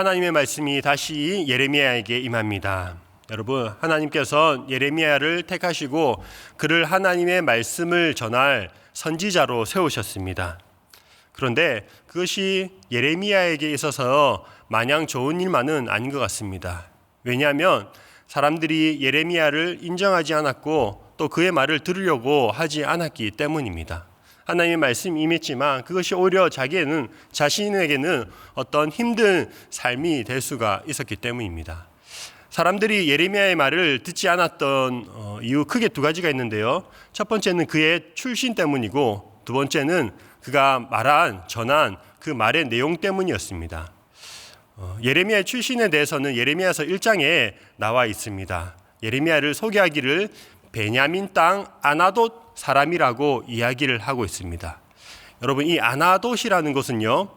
하나님의 말씀이 다시 예레미야에게 임합니다. 여러분, 하나님께서 예레미야를 택하시고 그를 하나님의 말씀을 전할 선지자로 세우셨습니다. 그런데 그것이 예레미야에게 있어서 마냥 좋은 일만은 아닌 것 같습니다. 왜냐하면 사람들이 예레미야를 인정하지 않았고 또 그의 말을 들으려고 하지 않았기 때문입니다. 하나님의 말씀이 임했지만 그것이 오히려 자신에게는 어떤 힘든 삶이 될 수가 있었기 때문입니다. 사람들이 예레미야의 말을 듣지 않았던 이유 크게 두 가지가 있는데요. 첫 번째는 그의 출신 때문이고 두 번째는 그가 전한 그 말의 내용 때문이었습니다. 예레미야의 출신에 대해서는 예레미야서 1장에 나와 있습니다. 예레미야를 소개하기를 베냐민 땅 아나돗 사람이라고 이야기를 하고 있습니다. 여러분, 이 아나돗이라는 것은요,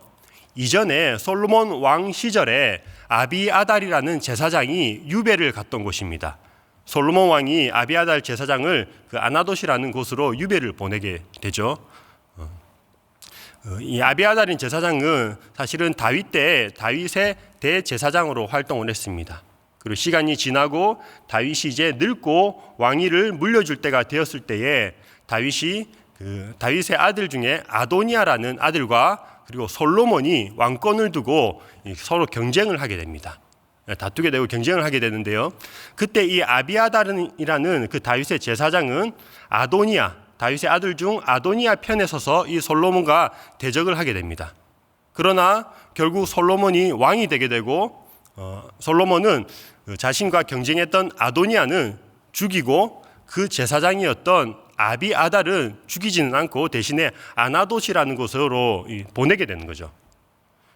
이전에 솔로몬 왕 시절에 아비아달이라는 제사장이 유배를 갔던 곳입니다. 솔로몬 왕이 아비아달 제사장을 그 아나돗이라는 곳으로 유배를 보내게 되죠. 이 아비아달인 제사장은 사실은 다윗의 대제사장으로 활동을 했습니다. 그리고 시간이 지나고 다윗이 이제 늙고 왕위를 물려줄 때가 되었을 때에 다윗이 다윗의 아들 중에 아도니아라는 아들과 그리고 솔로몬이 왕권을 두고 서로 경쟁을 하게 됩니다. 다투게 되고 경쟁을 하게 되는데요. 그때 이 아비아달이라는 그 다윗의 제사장은 다윗의 아들 중 아도니아 편에 서서 이 솔로몬과 대적을 하게 됩니다. 그러나 결국 솔로몬이 왕이 되게 되고 솔로몬은 자신과 경쟁했던 아도니아는 죽이고 그 제사장이었던 아비아달은 죽이지는 않고 대신에 아나돗이라는 곳으로 보내게 되는 거죠.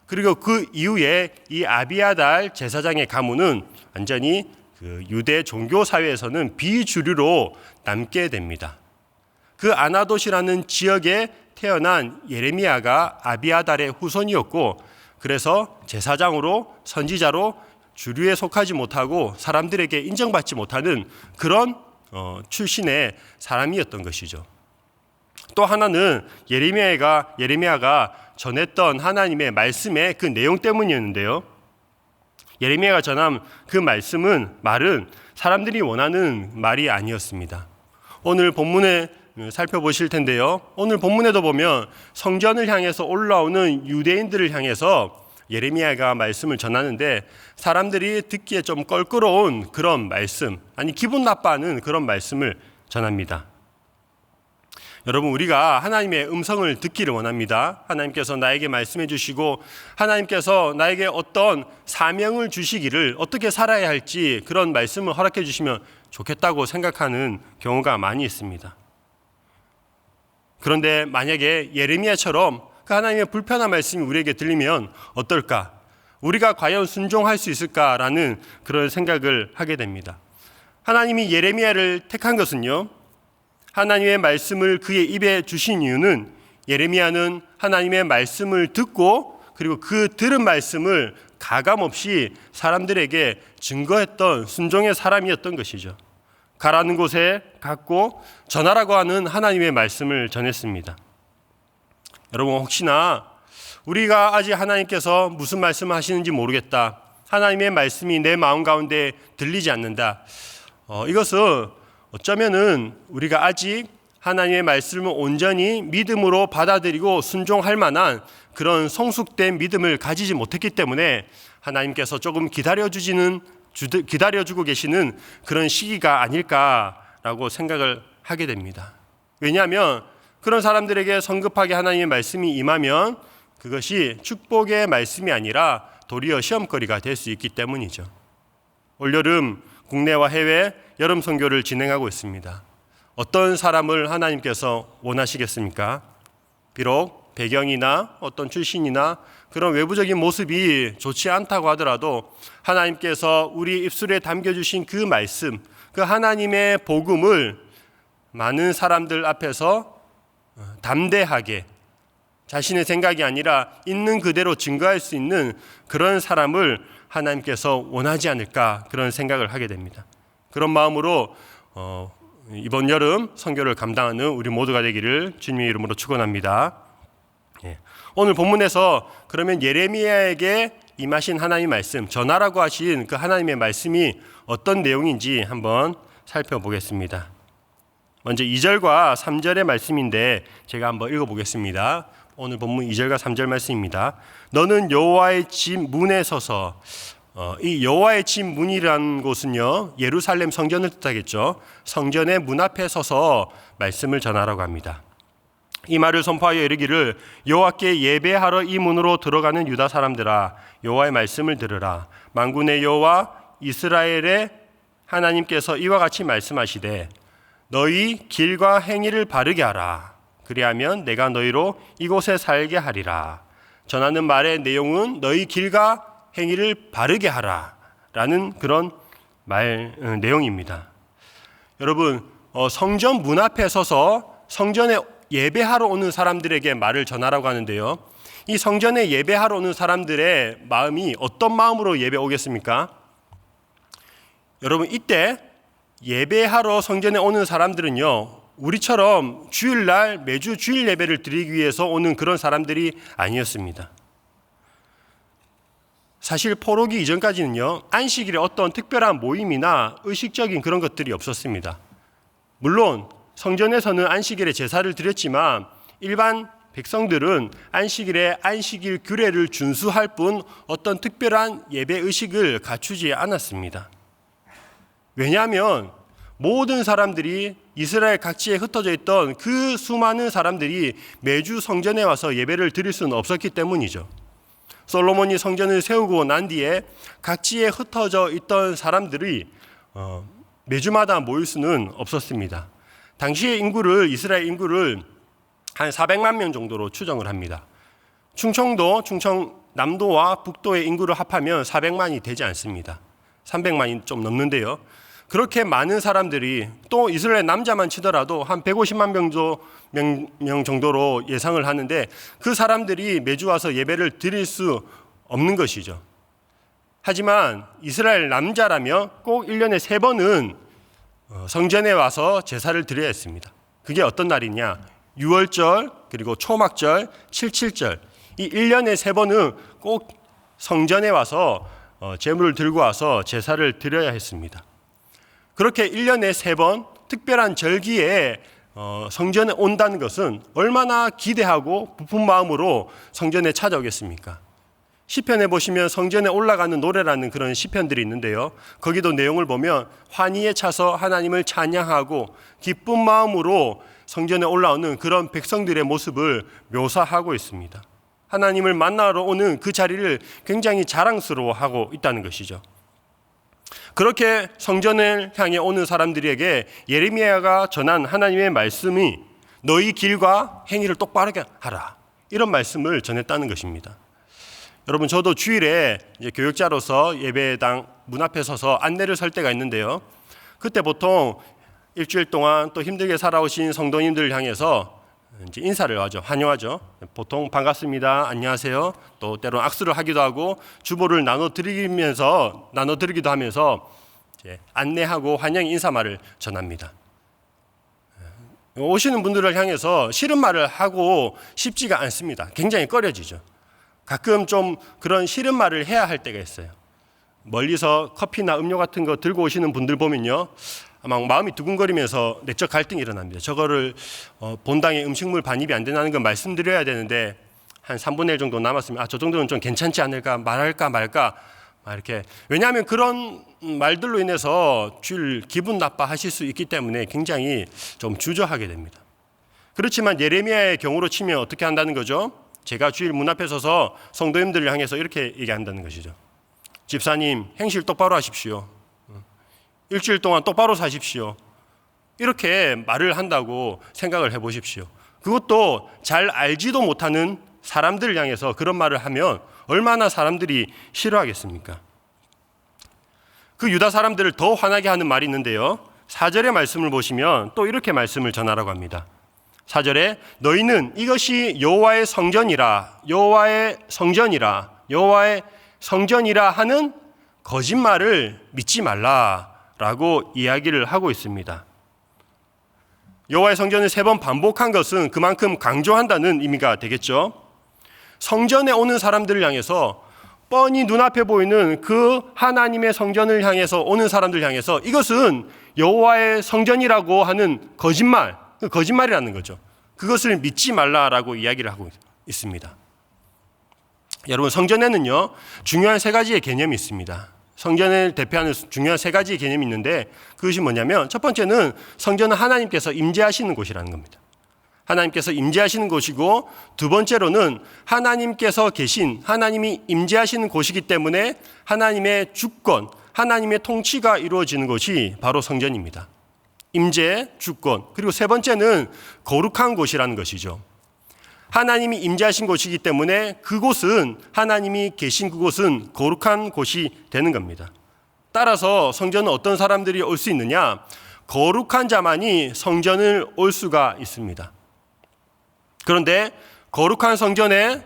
그리고 그 이후에 이 아비아달 제사장의 가문은 완전히 그 유대 종교 사회에서는 비주류로 남게 됩니다. 그 아나돗이라는 지역에 태어난 예레미야가 아비아달의 후손이었고, 그래서 제사장으로 선지자로 주류에 속하지 못하고 사람들에게 인정받지 못하는 그런 출신의 사람이었던 것이죠. 또 하나는 예레미야가 전했던 하나님의 말씀의 그 내용 때문이었는데요. 예레미야가 전한 그 말은 사람들이 원하는 말이 아니었습니다. 오늘 본문에 살펴보실 텐데요. 오늘 본문에도 보면 성전을 향해서 올라오는 유대인들을 향해서 예레미야가 말씀을 전하는데 사람들이 듣기에 좀 껄끄러운 그런 말씀, 기분 나빠하는 그런 말씀을 전합니다. 여러분, 우리가 하나님의 음성을 듣기를 원합니다. 하나님께서 나에게 말씀해 주시고 하나님께서 나에게 어떤 사명을 주시기를 어떻게 살아야 할지 그런 말씀을 허락해 주시면 좋겠다고 생각하는 경우가 많이 있습니다. 그런데 만약에 예레미야처럼 그 하나님의 불편한 말씀이 우리에게 들리면 어떨까? 우리가 과연 순종할 수 있을까라는 그런 생각을 하게 됩니다. 하나님이 예레미야를 택한 것은요, 하나님의 말씀을 그의 입에 주신 이유는 예레미야는 하나님의 말씀을 듣고 그리고 그 들은 말씀을 가감없이 사람들에게 증거했던 순종의 사람이었던 것이죠. 가라는 곳에 갔고 전하라고 하는 하나님의 말씀을 전했습니다. 여러분, 혹시나 우리가 아직 하나님께서 무슨 말씀을 하시는지 모르겠다, 하나님의 말씀이 내 마음 가운데 들리지 않는다, 이것은 어쩌면은 우리가 아직 하나님의 말씀을 온전히 믿음으로 받아들이고 순종할 만한 그런 성숙된 믿음을 가지지 못했기 때문에 하나님께서 조금 기다려주고 계시는 그런 시기가 아닐까라고 생각을 하게 됩니다. 왜냐하면 그런 사람들에게 성급하게 하나님의 말씀이 임하면 그것이 축복의 말씀이 아니라 도리어 시험거리가 될 수 있기 때문이죠. 올여름 국내와 해외 여름 선교를 진행하고 있습니다. 어떤 사람을 하나님께서 원하시겠습니까? 비록 배경이나 어떤 출신이나 그런 외부적인 모습이 좋지 않다고 하더라도 하나님께서 우리 입술에 담겨주신 그 말씀, 그 하나님의 복음을 많은 사람들 앞에서 담대하게 자신의 생각이 아니라 있는 그대로 증거할 수 있는 그런 사람을 하나님께서 원하지 않을까, 그런 생각을 하게 됩니다. 그런 마음으로 이번 여름 선교를 감당하는 우리 모두가 되기를 주님의 이름으로 축원합니다. 오늘 본문에서 그러면 예레미야에게 임하신 하나님의 말씀, 전하라고 하신 그 하나님의 말씀이 어떤 내용인지 한번 살펴보겠습니다. 먼저 2절과 3절의 말씀인데 제가 한번 읽어보겠습니다. 오늘 본문 2절과 3절 말씀입니다. 너는 여호와의 집 문에 서서, 이 여호와의 집 문이라는 곳은요, 예루살렘 성전을 뜻하겠죠. 성전의 문 앞에 서서 말씀을 전하라고 합니다. 이 말을 선포하여 이르기를 여호와께 예배하러 이 문으로 들어가는 유다 사람들아, 여호와의 말씀을 들으라. 만군의 여호와 이스라엘의 하나님께서 이와 같이 말씀하시되 너희 길과 행위를 바르게 하라. 그리하면 내가 너희로 이곳에 살게 하리라. 전하는 말의 내용은 너희 길과 행위를 바르게 하라 라는 그런 내용입니다. 여러분, 성전 문 앞에 서서 성전에 예배하러 오는 사람들에게 말을 전하라고 하는데요, 이 성전에 예배하러 오는 사람들의 마음이 어떤 마음으로 예배 오겠습니까? 여러분, 이때 예배하러 성전에 오는 사람들은요, 우리처럼 주일날 매주 주일 예배를 드리기 위해서 오는 그런 사람들이 아니었습니다. 사실 포로기 이전까지는요, 안식일에 어떤 특별한 모임이나 의식적인 그런 것들이 없었습니다. 물론 성전에서는 안식일에 제사를 드렸지만 일반 백성들은 안식일에 안식일 규례를 준수할 뿐 어떤 특별한 예배 의식을 갖추지 않았습니다. 왜냐하면 모든 사람들이 이스라엘 각지에 흩어져 있던 그 수많은 사람들이 매주 성전에 와서 예배를 드릴 수는 없었기 때문이죠. 솔로몬이 성전을 세우고 난 뒤에 각지에 흩어져 있던 사람들이 매주마다 모일 수는 없었습니다. 당시의 이스라엘 인구를 한 400만 명 정도로 추정을 합니다. 충청 남도와 북도의 인구를 합하면 400만이 되지 않습니다. 300만이 좀 넘는데요. 그렇게 많은 사람들이, 또 이스라엘 남자만 치더라도 한 150만 명 정도로 예상을 하는데 그 사람들이 매주 와서 예배를 드릴 수 없는 것이죠. 하지만 이스라엘 남자라면 꼭 1년에 3번은 성전에 와서 제사를 드려야 했습니다. 그게 어떤 날이냐? 6월절, 그리고 초막절, 7.7절, 이 1년에 3번은 꼭 성전에 와서 제물을 들고 와서 제사를 드려야 했습니다. 그렇게 1년에 3번 특별한 절기에 성전에 온다는 것은 얼마나 기대하고 부푼 마음으로 성전에 찾아오겠습니까? 시편에 보시면 성전에 올라가는 노래라는 그런 시편들이 있는데요, 거기도 내용을 보면 환희에 차서 하나님을 찬양하고 기쁜 마음으로 성전에 올라오는 그런 백성들의 모습을 묘사하고 있습니다. 하나님을 만나러 오는 그 자리를 굉장히 자랑스러워하고 있다는 것이죠. 그렇게 성전을 향해 오는 사람들에게 예레미야가 전한 하나님의 말씀이 너희 길과 행위를 똑바르게 하라, 이런 말씀을 전했다는 것입니다. 여러분, 저도 주일에 이제 교육자로서 예배당 문 앞에 서서 안내를 설 때가 있는데요, 그때 보통 일주일 동안 또 힘들게 살아오신 성도님들을 향해서 이제 인사를 하죠. 환영하죠. 보통 반갑습니다, 안녕하세요, 또 때로는 악수를 하기도 하고 주보를 나눠드리기도 하면서 이제 안내하고 환영 인사말을 전합니다. 오시는 분들을 향해서 싫은 말을 하고 싶지가 않습니다. 굉장히 꺼려지죠. 가끔 좀 그런 싫은 말을 해야 할 때가 있어요. 멀리서 커피나 음료 같은 거 들고 오시는 분들 보면요, 막 마음이 두근거리면서 내적 갈등이 일어납니다. 저거를 본당에 음식물 반입이 안 된다는 건 말씀드려야 되는데 한 3분의 1 정도 남았으면 저 정도는 좀 괜찮지 않을까, 말할까 말까 이렇게. 왜냐하면 그런 말들로 인해서 주일 기분 나빠하실 수 있기 때문에 굉장히 좀 주저하게 됩니다. 그렇지만 예레미야의 경우로 치면 어떻게 한다는 거죠? 제가 주일 문 앞에 서서 성도님들을 향해서 이렇게 얘기한다는 것이죠. 집사님, 행실 똑바로 하십시오. 일주일 동안 똑바로 사십시오. 이렇게 말을 한다고 생각을 해보십시오. 그것도 잘 알지도 못하는 사람들을 향해서 그런 말을 하면 얼마나 사람들이 싫어하겠습니까? 그 유다 사람들을 더 화나게 하는 말이 있는데요, 4절의 말씀을 보시면 또 이렇게 말씀을 전하라고 합니다. 4절에 너희는 이것이 여호와의 성전이라, 여호와의 성전이라, 여호와의 성전이라 하는 거짓말을 믿지 말라라고 이야기를 하고 있습니다. 여호와의 성전을 3번 반복한 것은 그만큼 강조한다는 의미가 되겠죠. 성전에 오는 사람들을 향해서 뻔히 눈앞에 보이는 그 하나님의 성전을 향해서 오는 사람들 향해서 이것은 여호와의 성전이라고 하는 거짓말이라는 거죠. 그것을 믿지 말라라고 이야기를 하고 있습니다. 여러분, 성전에는요 중요한 세 가지의 개념이 있습니다. 성전을 대표하는 중요한 세 가지의 개념이 있는데 그것이 뭐냐면, 첫 번째는 성전은 하나님께서 임재하시는 곳이라는 겁니다. 하나님께서 임재하시는 곳이고, 두 번째로는 하나님이 임재하시는 곳이기 때문에 하나님의 주권, 하나님의 통치가 이루어지는 곳이 바로 성전입니다. 임재, 주권. 그리고 세 번째는 거룩한 곳이라는 것이죠. 하나님이 임재하신 곳이기 때문에 그곳은, 하나님이 계신 그곳은 거룩한 곳이 되는 겁니다. 따라서 성전은 어떤 사람들이 올 수 있느냐? 거룩한 자만이 성전을 올 수가 있습니다. 그런데 거룩한 성전에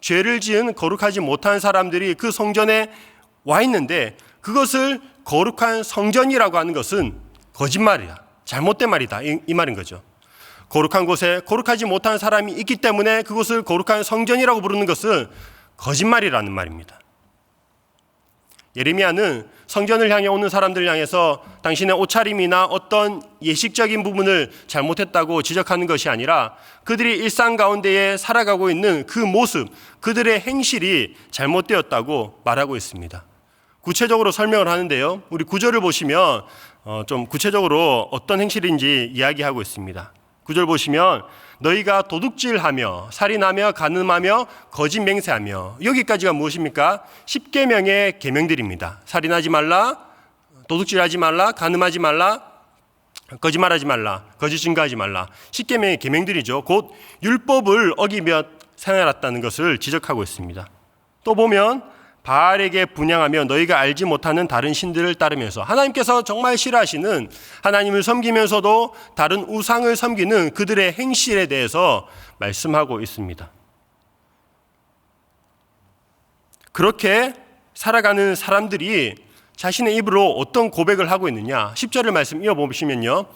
죄를 지은 거룩하지 못한 사람들이 그 성전에 와 있는데, 그것을 거룩한 성전이라고 하는 것은 거짓말이야, 잘못된 말이다, 이 말인 거죠. 거룩한 곳에 거룩하지 못한 사람이 있기 때문에 그것을 거룩한 성전이라고 부르는 것은 거짓말이라는 말입니다. 예레미야는 성전을 향해 오는 사람들을 향해서 당신의 옷차림이나 어떤 예식적인 부분을 잘못했다고 지적하는 것이 아니라 그들이 일상 가운데에 살아가고 있는 그 모습, 그들의 행실이 잘못되었다고 말하고 있습니다. 구체적으로 설명을 하는데요, 우리 구절을 보시면 좀 구체적으로 어떤 행실인지 이야기하고 있습니다. 9절 보시면, 너희가 도둑질하며 살인하며 간음하며 거짓 맹세하며, 여기까지가 무엇입니까? 10계명의 계명들입니다. 살인하지 말라, 도둑질하지 말라, 간음하지 말라, 거짓말하지 말라, 거짓 증거하지 말라. 10계명의 계명들이죠. 곧 율법을 어기며 생활했다는 것을 지적하고 있습니다. 또 보면 바알에게 분향하며 너희가 알지 못하는 다른 신들을 따르면서, 하나님께서 정말 싫어하시는, 하나님을 섬기면서도 다른 우상을 섬기는 그들의 행실에 대해서 말씀하고 있습니다. 그렇게 살아가는 사람들이 자신의 입으로 어떤 고백을 하고 있느냐? 10절을 말씀 이어보시면요,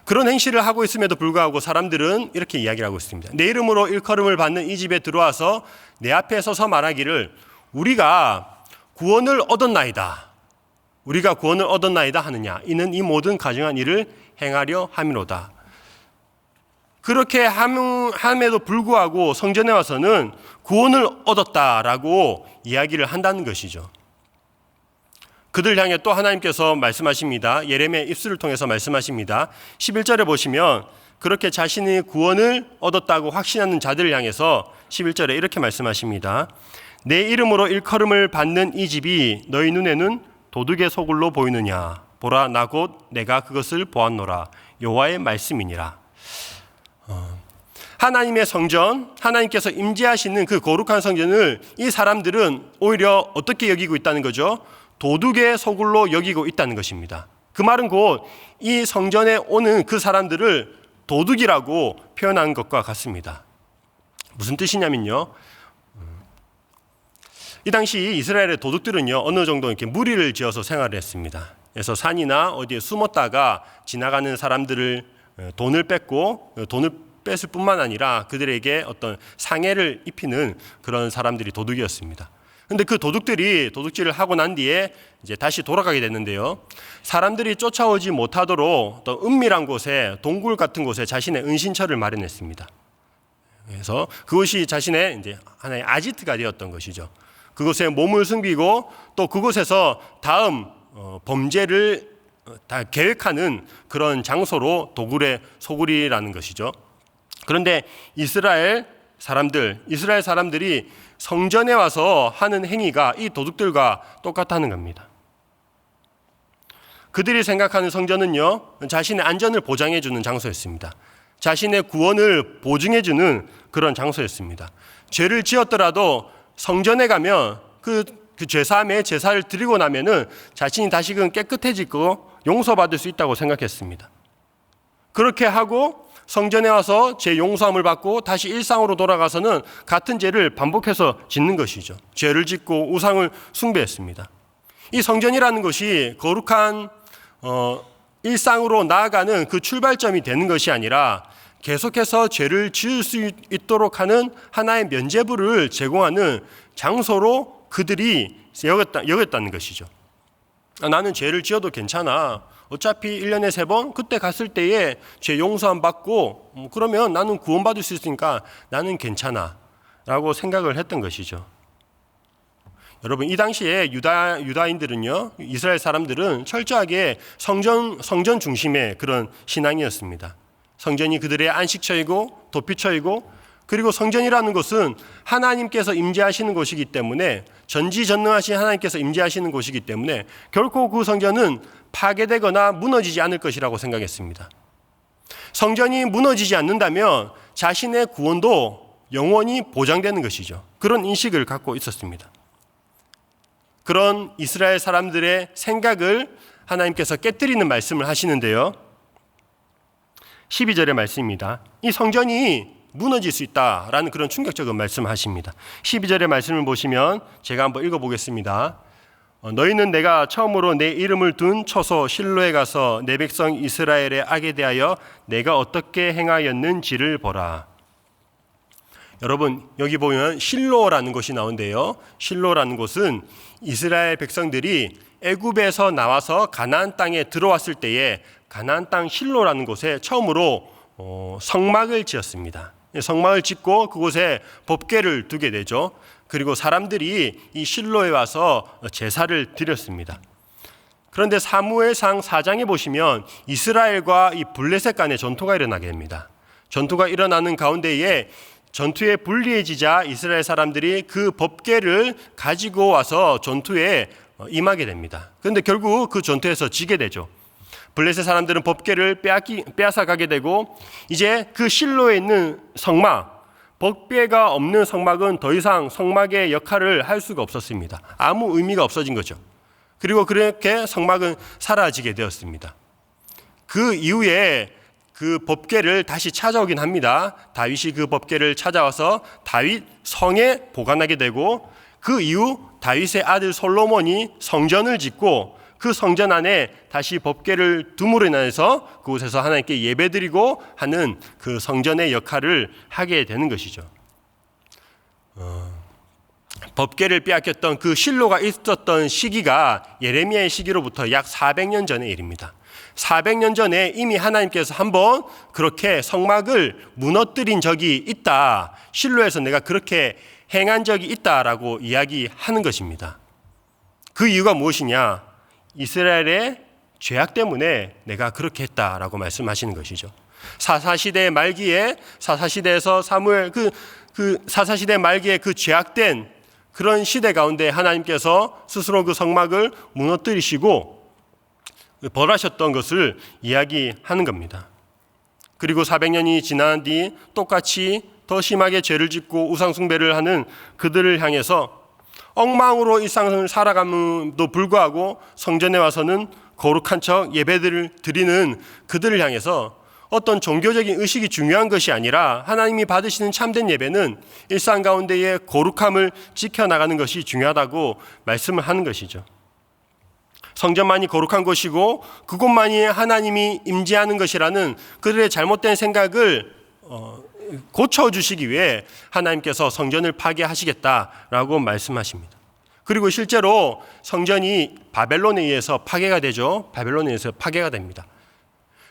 그런 행실을 하고 있음에도 불구하고 사람들은 이렇게 이야기를 하고 있습니다. 내 이름으로 일컬음을 받는 이 집에 들어와서 내 앞에 서서 말하기를 우리가 구원을 얻었나이다 하느냐? 이는 이 모든 가증한 일을 행하려 함이로다. 그렇게 함에도 불구하고 성전에 와서는 구원을 얻었다라고 이야기를 한다는 것이죠. 그들 향해 또 하나님께서 말씀하십니다. 예레미야의 입술을 통해서 말씀하십니다. 11절에 보시면 그렇게 자신의 구원을 얻었다고 확신하는 자들을 향해서 11절에 이렇게 말씀하십니다. 내 이름으로 일컬음을 받는 이 집이 너희 눈에는 도둑의 소굴로 보이느냐? 보라, 나 곧 내가 그것을 보았노라. 여호와의 말씀이니라. 하나님의 성전, 하나님께서 임재하시는 그 거룩한 성전을 이 사람들은 오히려 어떻게 여기고 있다는 거죠? 도둑의 소굴로 여기고 있다는 것입니다. 그 말은 곧 이 성전에 오는 그 사람들을 도둑이라고 표현한 것과 같습니다. 무슨 뜻이냐면요, 이 당시 이스라엘의 도둑들은요, 어느 정도 이렇게 무리를 지어서 생활을 했습니다. 그래서 산이나 어디에 숨었다가 지나가는 사람들을 돈을 뺐을 뿐만 아니라 그들에게 어떤 상해를 입히는 그런 사람들이 도둑이었습니다. 그런데 그 도둑들이 도둑질을 하고 난 뒤에 이제 다시 돌아가게 됐는데요, 사람들이 쫓아오지 못하도록 또 은밀한 곳에, 동굴 같은 곳에 자신의 은신처를 마련했습니다. 그래서 그것이 자신의 이제 하나의 아지트가 되었던 것이죠. 그곳에 몸을 숨기고 또 그곳에서 다음 범죄를 다 계획하는 그런 장소로 도굴의 소굴이라는 것이죠. 그런데 이스라엘 사람들이 성전에 와서 하는 행위가 이 도둑들과 똑같다는 겁니다. 그들이 생각하는 성전은요, 자신의 안전을 보장해주는 장소였습니다. 자신의 구원을 보증해주는 그런 장소였습니다. 죄를 지었더라도 성전에 가면 그 죄사함의 제사를 드리고 나면은 자신이 다시금 깨끗해지고 용서받을 수 있다고 생각했습니다. 그렇게 하고 성전에 와서 죄 용서함을 받고 다시 일상으로 돌아가서는 같은 죄를 반복해서 짓는 것이죠. 죄를 짓고 우상을 숭배했습니다. 이 성전이라는 것이 거룩한 일상으로 나아가는 그 출발점이 되는 것이 아니라 계속해서 죄를 지을 수 있도록 하는 하나의 면죄부를 제공하는 장소로 그들이 여겼다는 것이죠. 나는 죄를 지어도 괜찮아. 어차피 1년에 3번 그때 갔을 때에 죄 용서 안 받고 그러면 나는 구원받을 수 있으니까 나는 괜찮아 라고 생각을 했던 것이죠. 여러분, 이 당시에 유다인들은요, 이스라엘 사람들은 철저하게 성전 중심의 그런 신앙이었습니다. 성전이 그들의 안식처이고 도피처이고, 그리고 성전이라는 것은 하나님께서 임재하시는 곳이기 때문에, 전지전능하신 하나님께서 임재하시는 곳이기 때문에 결코 그 성전은 파괴되거나 무너지지 않을 것이라고 생각했습니다. 성전이 무너지지 않는다면 자신의 구원도 영원히 보장되는 것이죠. 그런 인식을 갖고 있었습니다. 그런 이스라엘 사람들의 생각을 하나님께서 깨뜨리는 말씀을 하시는데요. 12절의 말씀입니다. 이 성전이 무너질 수 있다라는 그런 충격적인 말씀을 하십니다. 12절의 말씀을 보시면 제가 한번 읽어보겠습니다. 너희는 내가 처음으로 내 이름을 둔 처소 실로에 가서 내 백성 이스라엘의 악에 대하여 내가 어떻게 행하였는지를 보라. 여러분, 여기 보면 실로라는 곳이 나오는데요. 실로라는 곳은 이스라엘 백성들이 애굽에서 나와서 가나안 땅에 들어왔을 때에 가나안 땅 실로라는 곳에 처음으로 성막을 지었습니다. 성막을 짓고 그곳에 법궤를 두게 되죠. 그리고 사람들이 이 실로에 와서 제사를 드렸습니다. 그런데 사무엘상 4장에 보시면 이스라엘과 이 블레셋 간의 전투가 일어나게 됩니다. 전투가 일어나는 가운데에 전투에 불리해지자 이스라엘 사람들이 그 법궤를 가지고 와서 전투에 임하게 됩니다. 그런데 결국 그 전투에서 지게 되죠. 블레셋 사람들은 법궤를 빼앗아 가게 되고, 이제 그 실로에 있는 성막, 법궤가 없는 성막은 더 이상 성막의 역할을 할 수가 없었습니다. 아무 의미가 없어진 거죠. 그리고 그렇게 성막은 사라지게 되었습니다. 그 이후에 그 법궤를 다시 찾아오긴 합니다. 다윗이 그 법궤를 찾아와서 다윗 성에 보관하게 되고, 그 이후 다윗의 아들 솔로몬이 성전을 짓고 그 성전 안에 다시 법궤를 둠으로 인해서 그곳에서 하나님께 예배드리고 하는 그 성전의 역할을 하게 되는 것이죠. 법궤를 빼앗겼던 그 실로가 있었던 시기가 예레미야의 시기로부터 약 400년 전의 일입니다. 400년 전에 이미 하나님께서 한번 그렇게 성막을 무너뜨린 적이 있다. 실로에서 내가 그렇게 행한 적이 있다라고 이야기하는 것입니다. 그 이유가 무엇이냐? 이스라엘의 죄악 때문에 내가 그렇게 했다라고 말씀하시는 것이죠. 사사시대 말기에, 사사시대에서 사무엘 사사시대 말기에 그 죄악된 그런 시대 가운데 하나님께서 스스로 그 성막을 무너뜨리시고 벌하셨던 것을 이야기하는 겁니다. 그리고 400년이 지난 뒤 똑같이 더 심하게 죄를 짓고 우상숭배를 하는 그들을 향해서 엉망으로 일상을 살아감에도 불구하고 성전에 와서는 거룩한 척 예배를 드리는 그들을 향해서 어떤 종교적인 의식이 중요한 것이 아니라 하나님이 받으시는 참된 예배는 일상 가운데의 거룩함을 지켜나가는 것이 중요하다고 말씀을 하는 것이죠. 성전만이 거룩한 것이고 그곳만이 하나님이 임재하는 것이라는 그들의 잘못된 생각을 고쳐주시기 위해 하나님께서 성전을 파괴하시겠다라고 말씀하십니다. 그리고 실제로 성전이 바벨론에 의해서 파괴가 되죠. 바벨론에 의해서 파괴가 됩니다.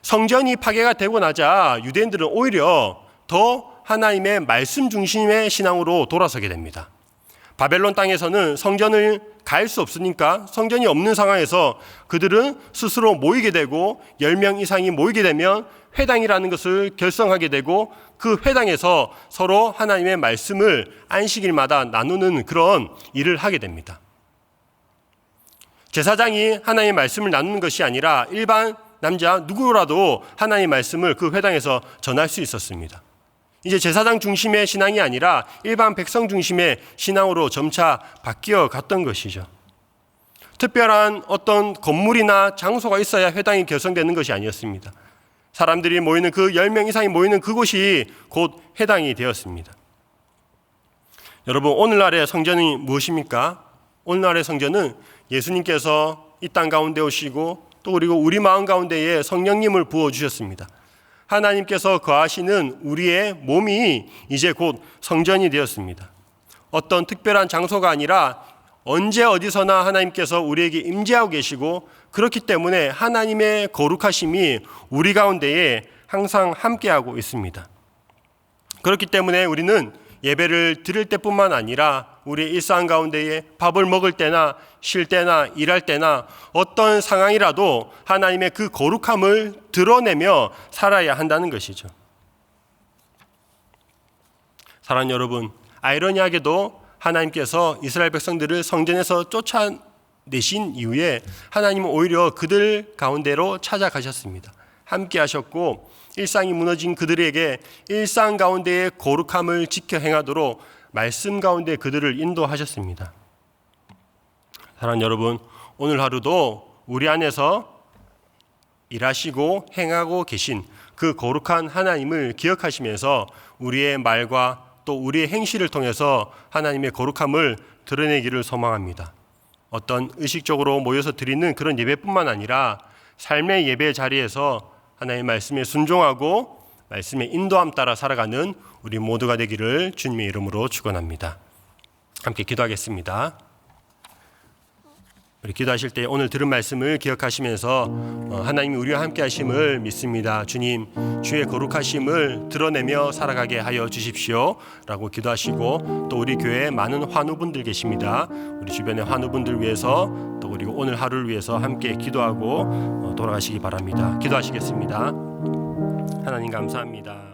성전이 파괴가 되고 나자 유대인들은 오히려 더 하나님의 말씀 중심의 신앙으로 돌아서게 됩니다. 바벨론 땅에서는 성전을 갈 수 없으니까 성전이 없는 상황에서 그들은 스스로 모이게 되고 10명 이상이 모이게 되면 회당이라는 것을 결성하게 되고 그 회당에서 서로 하나님의 말씀을 안식일마다 나누는 그런 일을 하게 됩니다. 제사장이 하나님의 말씀을 나누는 것이 아니라 일반 남자 누구라도 하나님의 말씀을 그 회당에서 전할 수 있었습니다. 이제 제사장 중심의 신앙이 아니라 일반 백성 중심의 신앙으로 점차 바뀌어 갔던 것이죠. 특별한 어떤 건물이나 장소가 있어야 회당이 결성되는 것이 아니었습니다. 사람들이 모이는 그 10명 이상이 모이는 그곳이 곧 회당이 되었습니다. 여러분, 오늘날의 성전이 무엇입니까? 오늘날의 성전은 예수님께서 이 땅 가운데 오시고 또 그리고 우리 마음 가운데에 성령님을 부어주셨습니다. 하나님께서 거하시는 우리의 몸이 이제 곧 성전이 되었습니다. 어떤 특별한 장소가 아니라 언제 어디서나 하나님께서 우리에게 임재하고 계시고, 그렇기 때문에 하나님의 거룩하심이 우리 가운데에 항상 함께하고 있습니다. 그렇기 때문에 우리는 예배를 드릴 때뿐만 아니라 우리의 일상 가운데에 밥을 먹을 때나 쉴 때나 일할 때나 어떤 상황이라도 하나님의 그 거룩함을 드러내며 살아야 한다는 것이죠. 사랑하는 여러분, 아이러니하게도 하나님께서 이스라엘 백성들을 성전에서 쫓아내신 이후에 하나님은 오히려 그들 가운데로 찾아가셨습니다. 함께 하셨고, 일상이 무너진 그들에게 일상 가운데의 거룩함을 지켜 행하도록 말씀 가운데 그들을 인도하셨습니다. 사랑하는 여러분, 오늘 하루도 우리 안에서 일하시고 행하고 계신 그 거룩한 하나님을 기억하시면서 우리의 말과 또 우리의 행실을 통해서 하나님의 거룩함을 드러내기를 소망합니다. 어떤 의식적으로 모여서 드리는 그런 예배뿐만 아니라 삶의 예배 자리에서 하나님의 말씀에 순종하고 말씀의 인도함 따라 살아가는 우리 모두가 되기를 주님의 이름으로 축원합니다. 함께 기도하겠습니다. 우리 기도하실 때 오늘 들은 말씀을 기억하시면서 하나님이 우리와 함께 하심을 믿습니다. 주님, 주의 거룩하심을 드러내며 살아가게 하여 주십시오 라고 기도하시고, 또 우리 교회에 많은 환우분들 계십니다. 우리 주변의 환우분들 위해서, 또 그리고 오늘 하루를 위해서 함께 기도하고 돌아가시기 바랍니다. 기도하시겠습니다. 하나님 감사합니다.